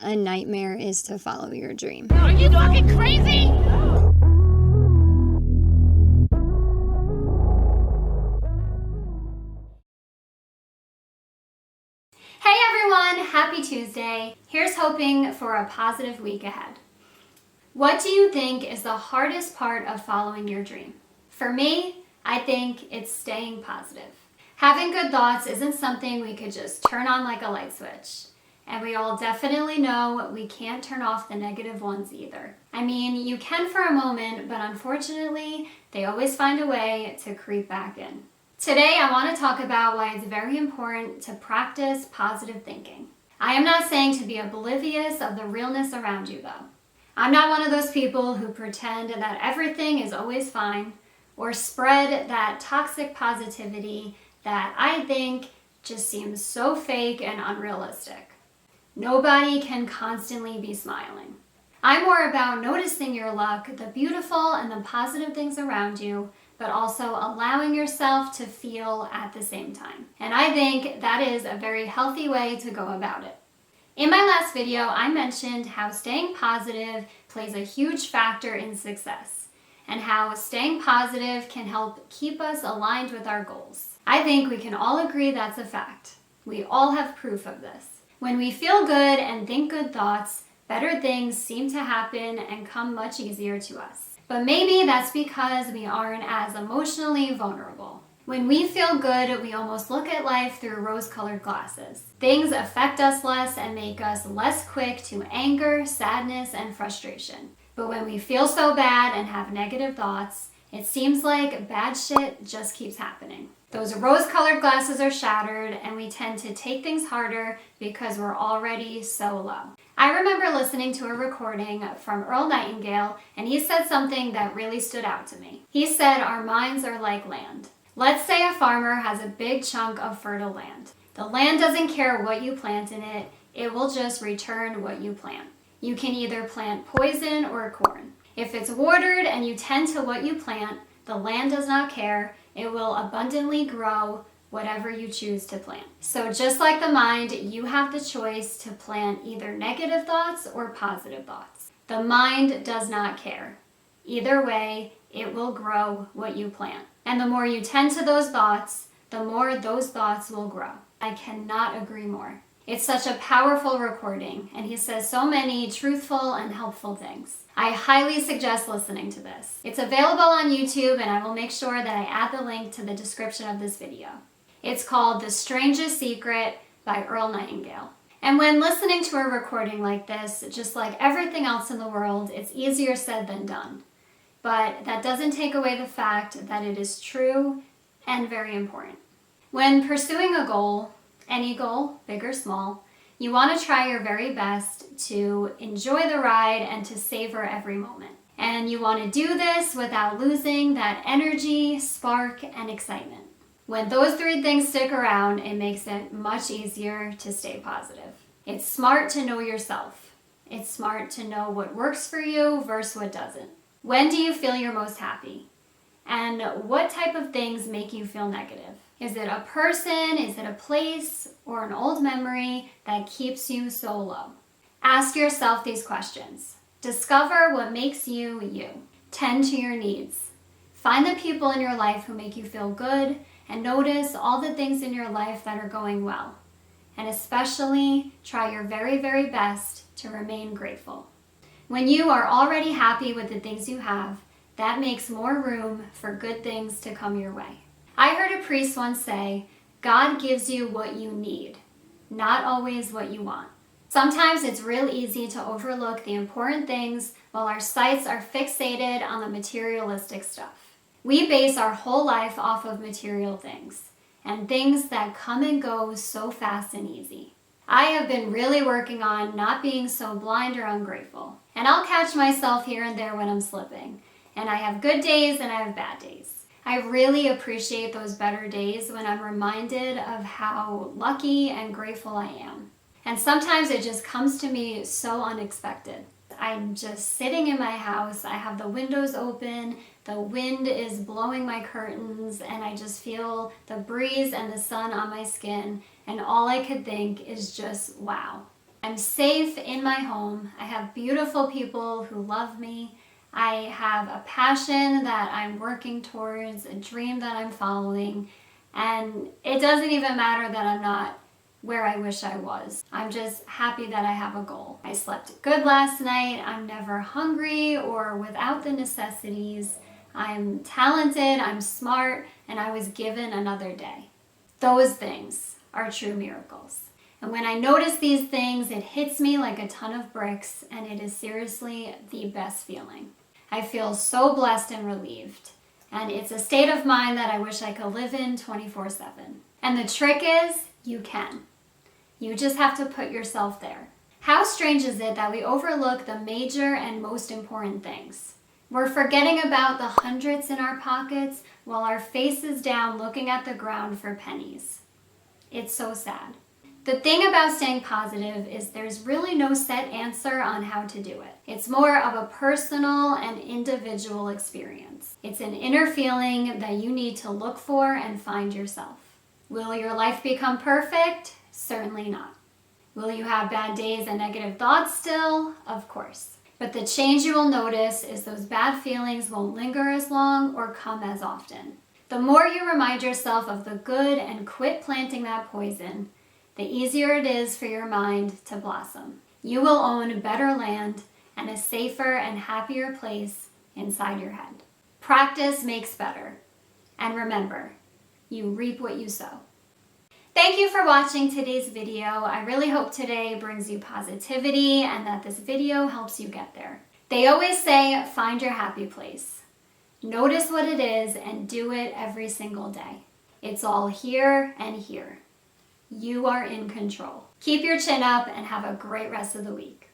A nightmare is to follow your dream. Are you fucking crazy? Hey everyone, happy Tuesday. Here's hoping for a positive week ahead. What do you think is the hardest part of following your dream? For me, I think it's staying positive. Having good thoughts isn't something we could just turn on like a light switch. And we all definitely know we can't turn off the negative ones either. I mean, you can for a moment, but unfortunately, they always find a way to creep back in. Today, I want to talk about why it's very important to practice positive thinking. I am not saying to be oblivious of the realness around you, though. I'm not one of those people who pretend that everything is always fine or spread that toxic positivity that I think just seems so fake and unrealistic. Nobody can constantly be smiling. I'm more about noticing your luck, the beautiful and the positive things around you, but also allowing yourself to feel at the same time. And I think that is a very healthy way to go about it. In my last video, I mentioned how staying positive plays a huge factor in success, and how staying positive can help keep us aligned with our goals. I think we can all agree that's a fact. We all have proof of this. When we feel good and think good thoughts, better things seem to happen and come much easier to us. But maybe that's because we aren't as emotionally vulnerable. When we feel good, we almost look at life through rose-colored glasses. Things affect us less and make us less quick to anger, sadness, and frustration. But when we feel so bad and have negative thoughts, it seems like bad shit just keeps happening. Those rose-colored glasses are shattered and we tend to take things harder because we're already so low. I remember listening to a recording from Earl Nightingale, and he said something that really stood out to me. He said our minds are like land. Let's say a farmer has a big chunk of fertile land. The land doesn't care what you plant in it, it will just return what you plant. You can either plant poison or corn. If it's watered and you tend to what you plant, the land does not care. It will abundantly grow whatever you choose to plant. So just like the mind, you have the choice to plant either negative thoughts or positive thoughts. The mind does not care. Either way, it will grow what you plant. And the more you tend to those thoughts, the more those thoughts will grow. I cannot agree more. It's such a powerful recording, and he says so many truthful and helpful things. I highly suggest listening to this. It's available on YouTube, and I will make sure that I add the link to the description of this video. It's called The Strangest Secret by Earl Nightingale. And when listening to a recording like this, just like everything else in the world, it's easier said than done. But that doesn't take away the fact that it is true and very important. When pursuing a goal, any goal, big or small, you want to try your very best to enjoy the ride and to savor every moment. And you want to do this without losing that energy, spark, and excitement. When those three things stick around, it makes it much easier to stay positive. It's smart to know yourself. It's smart to know what works for you versus what doesn't. When do you feel you're most happy? And what type of things make you feel negative? Is it a person, is it a place, or an old memory that keeps you so low? Ask yourself these questions. Discover what makes you you. Tend to your needs. Find the people in your life who make you feel good, and notice all the things in your life that are going well. And especially, try your very, very best to remain grateful. When you are already happy with the things you have, that makes more room for good things to come your way. I heard a priest once say, God gives you what you need, not always what you want. Sometimes it's real easy to overlook the important things while our sights are fixated on the materialistic stuff. We base our whole life off of material things, and things that come and go so fast and easy. I have been really working on not being so blind or ungrateful, and I'll catch myself here and there when I'm slipping, and I have good days and I have bad days. I really appreciate those better days when I'm reminded of how lucky and grateful I am. And sometimes it just comes to me so unexpected. I'm just sitting in my house, I have the windows open, the wind is blowing my curtains, and I just feel the breeze and the sun on my skin, and all I could think is just wow. I'm safe in my home. I have beautiful people who love me. I have a passion that I'm working towards, a dream that I'm following, and it doesn't even matter that I'm not where I wish I was. I'm just happy that I have a goal. I slept good last night. I'm never hungry or without the necessities. I'm talented, I'm smart, and I was given another day. Those things are true miracles. And when I notice these things, it hits me like a ton of bricks, and it is seriously the best feeling. I feel so blessed and relieved. And it's a state of mind that I wish I could live in 24/7. And the trick is, you can. You just have to put yourself there. How strange is it that we overlook the major and most important things? We're forgetting about the hundreds in our pockets while our face is down looking at the ground for pennies. It's so sad. The thing about staying positive is there's really no set answer on how to do it. It's more of a personal and individual experience. It's an inner feeling that you need to look for and find yourself. Will your life become perfect? Certainly not. Will you have bad days and negative thoughts still? Of course. But the change you will notice is those bad feelings won't linger as long or come as often. The more you remind yourself of the good and quit planting that poison, the easier it is for your mind to blossom. You will own better land and a safer and happier place inside your head. Practice makes better. And remember, you reap what you sow. Thank you for watching today's video. I really hope today brings you positivity and that this video helps you get there. They always say, find your happy place. Notice what it is and do it every single day. It's all here and here. You are in control. Keep your chin up and have a great rest of the week.